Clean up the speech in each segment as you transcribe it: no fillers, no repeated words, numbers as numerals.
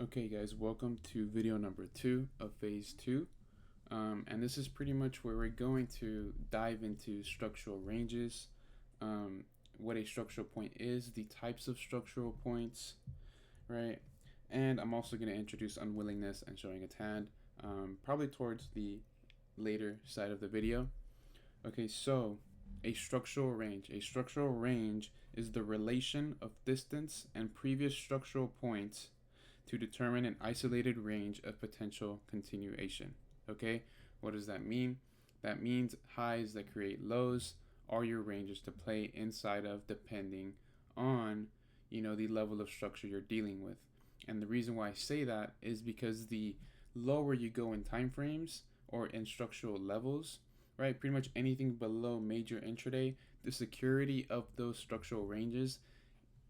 Okay guys, welcome to video number 2 of phase 2. And this is pretty much where we're going to dive into structural ranges, what a structural point is, the types of structural points, right? And I'm also going to introduce unwillingness and showing its hand, probably towards the later side of the video. Okay, so a structural range. A structural range is the relation of distance and previous structural points to determine an isolated range of potential continuation. Okay, what does that mean? That means highs that create lows are your ranges to play inside of, depending on the level of structure you're dealing with. And the reason why I say that is because the lower you go in time frames or in structural levels, right, pretty much anything below major intraday, the security of those structural ranges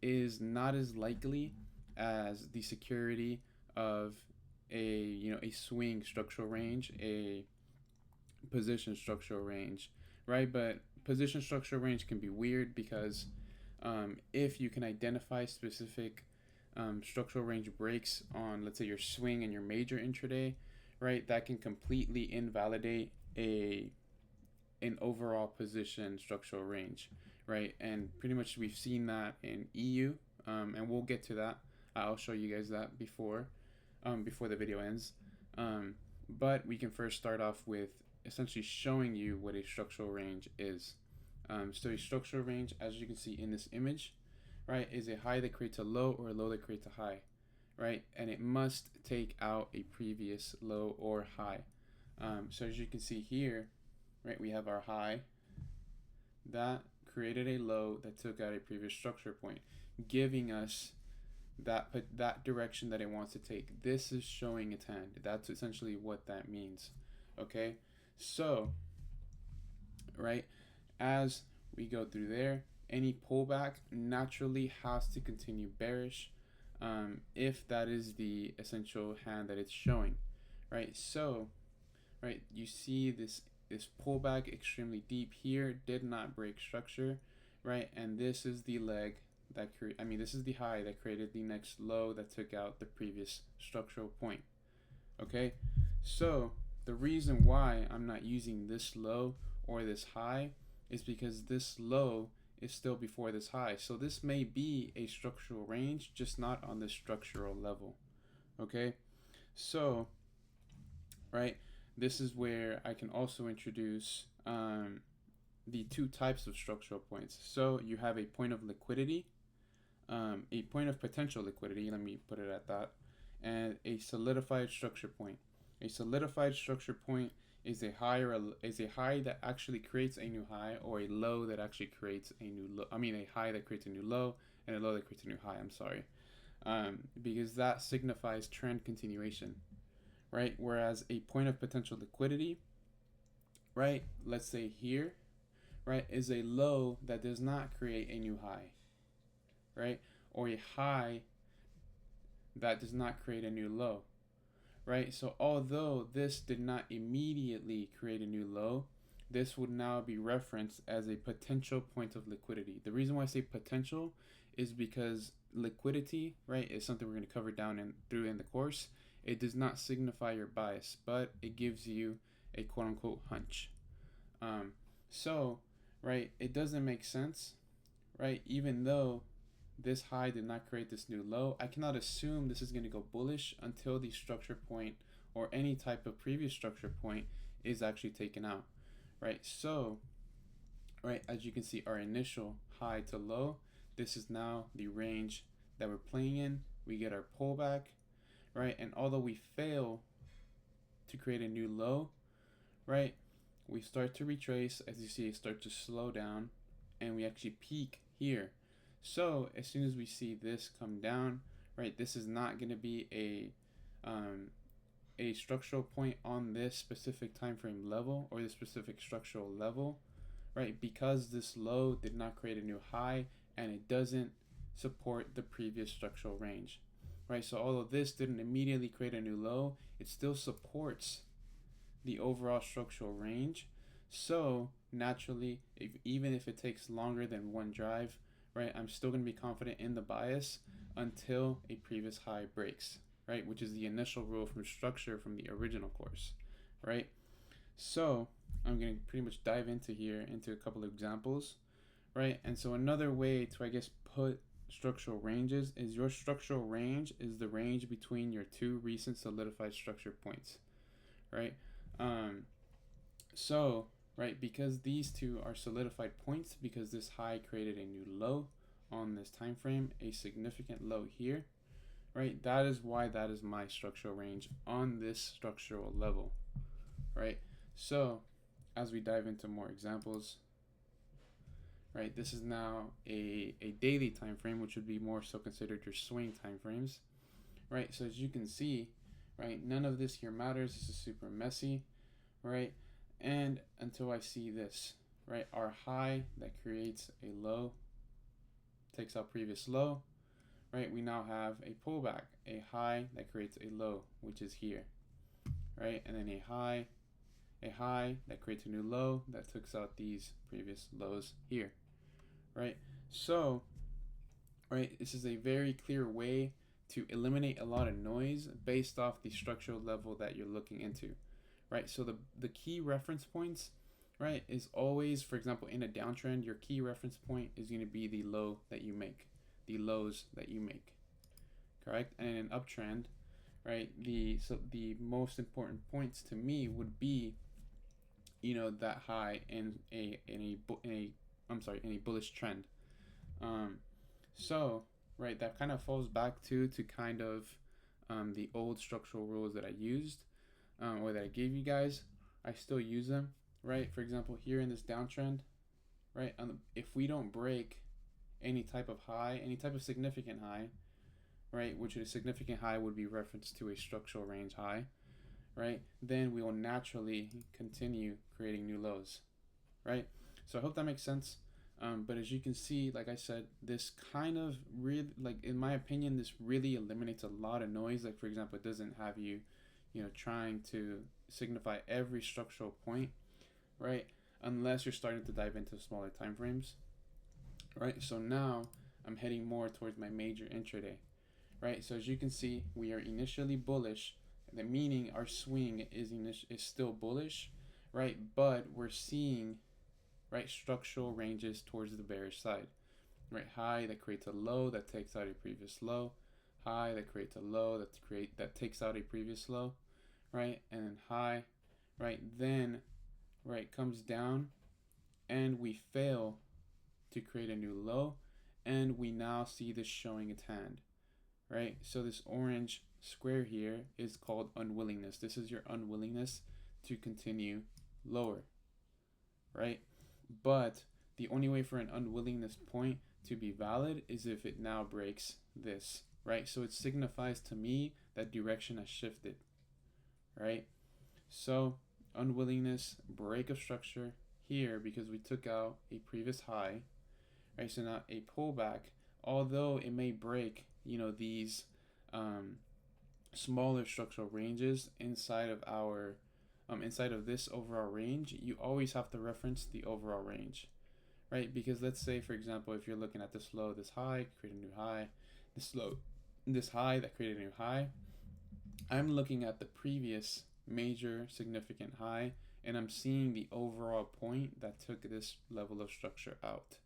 is not as likely as the security of a swing structural range, a position structural range, right? But position structural range can be weird because if you can identify specific structural range breaks on, let's say, your swing and your major intraday, right, that can completely invalidate an overall position structural range, right? And pretty much we've seen that in EU, and we'll get to that. I'll show you guys that before the video ends. But we can first start off with essentially showing you what a structural range is. So a structural range, as you can see in this image, right, is a high that creates a low or a low that creates a high, right? And it must take out a previous low or high. So as you can see here, right, we have our high that created a low that took out a previous structure point, giving us that direction that it wants to take. This is showing its hand. That's essentially what that means. Okay, so right, as we go through there, any pullback naturally has to continue bearish, if that is the essential hand that it's showing, right? So right, you see this pullback extremely deep here, did not break structure, right? And this is the leg that this is the high that created the next low that took out the previous structural point. Okay, so the reason why I'm not using this low or this high is because this low is still before this high. So this may be a structural range, just not on the structural level. Okay, so right, this is where I can also introduce the two types of structural points. So you have a point of liquidity, a point of potential liquidity, let me put it at that, and a solidified structure point. A solidified structure point is a high that actually creates a new high, or a low that actually creates a new low. A high that creates a new low and a low that creates a new high. I'm sorry, because that signifies trend continuation, right? Whereas a point of potential liquidity, right, let's say here, right, is a low that does not create a new high, right? Or a high that does not create a new low, right? So although this did not immediately create a new low, this would now be referenced as a potential point of liquidity. The reason why I say potential is because liquidity, right, is something we're going to cover through in the course. It does not signify your bias, but it gives you a quote-unquote hunch. So, right, it doesn't make sense, right? Even though this high did not create this new low, I cannot assume this is going to go bullish until the structure point or any type of previous structure point is actually taken out, right? So, right, as you can see, our initial high to low, this is now the range that we're playing in. We get our pullback, right? And although we fail to create a new low, right, we start to retrace. As you see, it starts to slow down, and we actually peak here. So as soon as we see this come down, right, this is not going to be a structural point on this specific time frame level or this specific structural level, right, because this low did not create a new high and it doesn't support the previous structural range, right? So although this didn't immediately create a new low, it still supports the overall structural range. So naturally, even if it takes longer than one drive, right, I'm still going to be confident in the bias until a previous high breaks, right? Which is the initial rule from structure from the original course, right? So I'm going to pretty much dive into a couple of examples, right? And so another way to, I guess, put structural ranges is your structural range is the range between your two recent solidified structure points, right? So, right, because these two are solidified points, because this high created a new low on this time frame, a significant low here, right? That is why that is my structural range on this structural level, right? So as we dive into more examples, right, this is now a daily time frame, which would be more so considered your swing time frames, right? So as you can see, right, none of this here matters. This is super messy, right? And until I see this, right, our high that creates a low takes out previous low, right? We now have a pullback, a high that creates a low, which is here, right? And then a high that creates a new low that takes out these previous lows here, right? So, right, this is a very clear way to eliminate a lot of noise based off the structural level that you're looking into, right? So the key reference points, right, is always, for example, in a downtrend, your key reference point is going to be the low that you make, the lows that you make, correct? And in an uptrend, right, the most important points to me would be, you know, that high in a bullish trend. So, right, that kind of falls back to kind of the old structural rules that I used, or that I gave you guys. I still use them, right? For example, here in this downtrend, right, if we don't break any type of high, any type of significant high, right, which a significant high would be referenced to a structural range high, right, then we will naturally continue creating new lows, right? So I hope that makes sense. But as you can see, like I said, this kind of really, like, in my opinion, this really eliminates a lot of noise. Like, for example, it doesn't have you, you know, trying to signify every structural point, right? Unless you're starting to dive into smaller time frames, right? So now I'm heading more towards my major intraday, right? So as you can see, we are initially bullish, the meaning our swing is still bullish, right? But we're seeing, right, structural ranges towards the bearish side, right? High that creates a low that takes out a previous low, high that creates a low that takes out a previous low, right? And then high, right, then, right, comes down, and we fail to create a new low, and we now see this showing its hand, right? So this orange square here is called unwillingness. This is your unwillingness to continue lower, right? But the only way for an unwillingness point to be valid is if it now breaks this, right? So it signifies to me that direction has shifted, right? So unwillingness, break of structure here because we took out a previous high, right? So now a pullback, although it may break, you know, these smaller structural ranges inside of our inside of this overall range, you always have to reference the overall range, right? Because let's say, for example, if you're looking at this low, this high, create a new high, this low, this high that created a new high, I'm looking at the previous major significant high, and I'm seeing the overall point that took this level of structure out,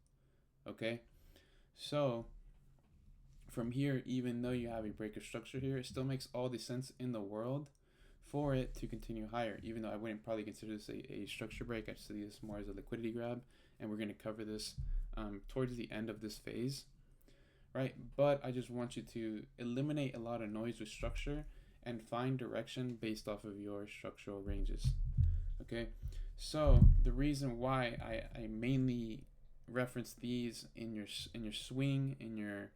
okay? So from here, even though you have a break of structure here, it still makes all the sense in the world for it to continue higher, even though I wouldn't probably consider this a structure break. I see this more as a liquidity grab, and we're going to cover this towards the end of this phase, right? But I just want you to eliminate a lot of noise with structure and find direction based off of your structural ranges, okay? So the reason why I mainly reference these in your swing, in your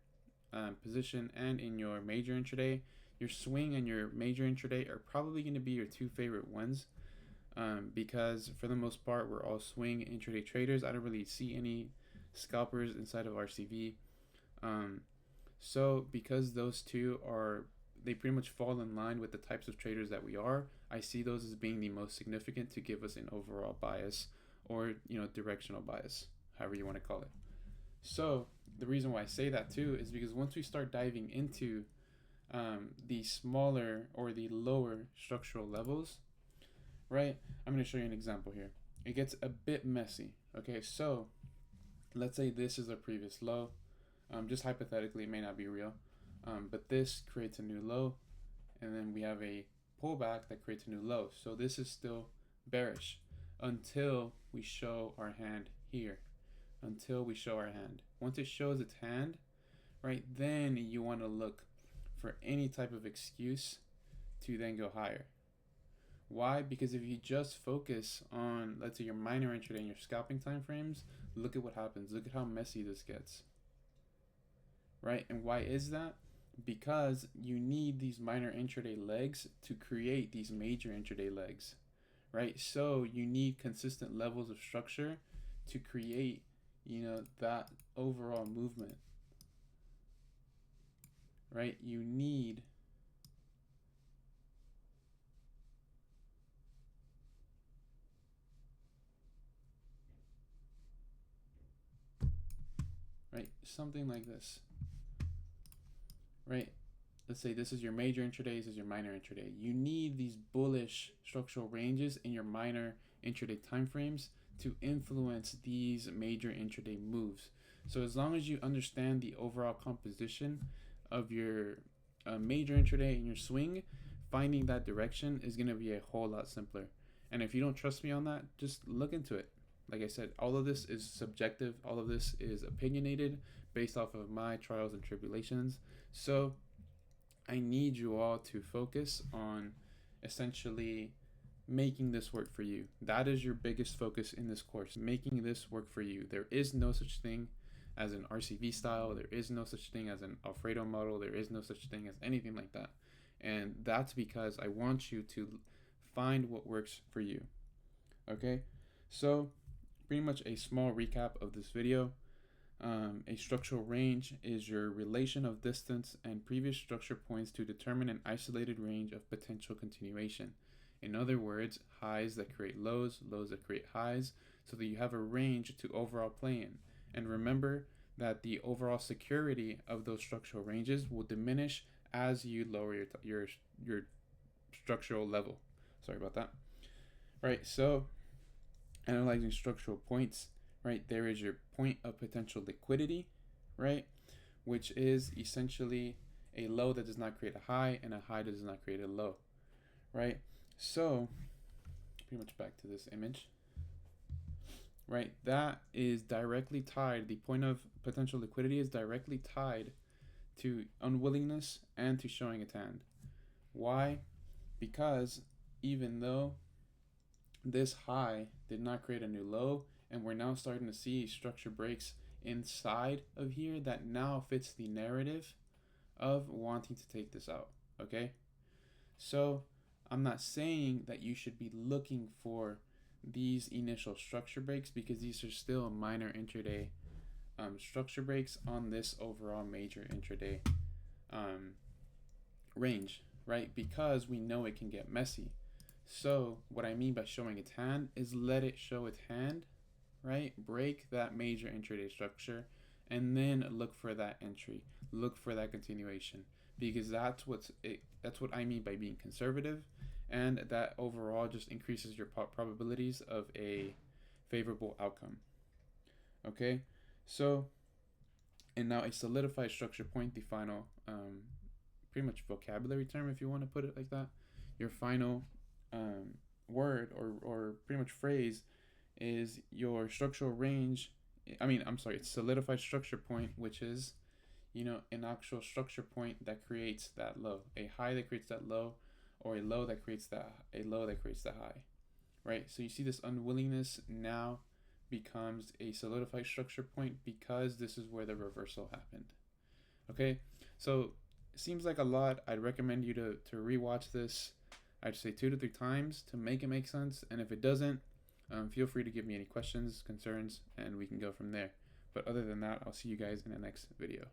position, and in your major intraday. Your swing and your major intraday are probably going to be your two favorite ones, because for the most part we're all swing intraday traders. I don't really see any scalpers inside of RCV. So because those two they pretty much fall in line with the types of traders that we are, I see those as being the most significant to give us an overall bias, or, you know, directional bias, however you want to call it. So the reason why I say that too is because once we start diving into the smaller or the lower structural levels, right? I'm going to show you an example here. It gets a bit messy. Okay, so let's say this is a previous low. Just hypothetically, it may not be real, but this creates a new low, and then we have a pullback that creates a new low. So this is still bearish until we show our hand here. Until we show our hand. Once it shows its hand, right, then you want to look for any type of excuse to then go higher. Why? Because if you just focus on, let's say, your minor intraday and your scalping time frames, look at what happens. Look at how messy this gets. Right? And why is that? Because you need these minor intraday legs to create these major intraday legs. Right? So you need consistent levels of structure to create, that overall movement. Right? You need something like this. Right? Let's say this is your major intraday, this is your minor intraday. You need these bullish structural ranges in your minor intraday timeframes to influence these major intraday moves. So as long as you understand the overall composition of your major intraday and your swing, finding that direction is going to be a whole lot simpler. And if you don't trust me on that, just look into it. Like I said, all of this is subjective. All of this is opinionated based off of my trials and tribulations. So I need you all to focus on essentially making this work for you. That is your biggest focus in this course, making this work for you. There is no such thing as an RCV style. There is no such thing as an Alfredo model. There is no such thing as anything like that. And that's because I want you to find what works for you. Okay? So pretty much a small recap of this video. A structural range is your relation of distance and previous structure points to determine an isolated range of potential continuation. In other words, highs that create lows, lows that create highs, so that you have a range to overall play in. And remember that the overall security of those structural ranges will diminish as you lower your structural level. Sorry about that. Right, so analyzing structural points, right, there is your point of potential liquidity, right, which is essentially a low that does not create a high and a high that does not create a low, right? So pretty much back to this image, right, that is directly tied, the point of potential liquidity is directly tied to unwillingness and to showing its hand. Why? Because even though this high did not create a new low, and we're now starting to see structure breaks inside of here that now fits the narrative of wanting to take this out. Okay, so I'm not saying that you should be looking for these initial structure breaks, because these are still minor intraday structure breaks on this overall major intraday range, right? Because we know it can get messy. So what I mean by showing its hand is let it show its hand, right? Break that major intraday structure and then look for that entry, look for that continuation, because that's what I mean by being conservative, and that overall just increases your probabilities of a favorable outcome. Okay, so and now a solidified structure point, the final pretty much vocabulary term, if you want to put it like that, your final word or pretty much phrase is your structural range. It's solidified structure point, which is an actual structure point that creates that low, a high that creates that low, or a low that creates that high, right? So you see this unwillingness now becomes a solidified structure point because this is where the reversal happened. Okay, so it seems like a lot. I'd recommend you to rewatch this. I'd say 2 to 3 times to make it make sense, and if it doesn't, feel free to give me any questions, concerns, and we can go from there. But other than that, I'll see you guys in the next video.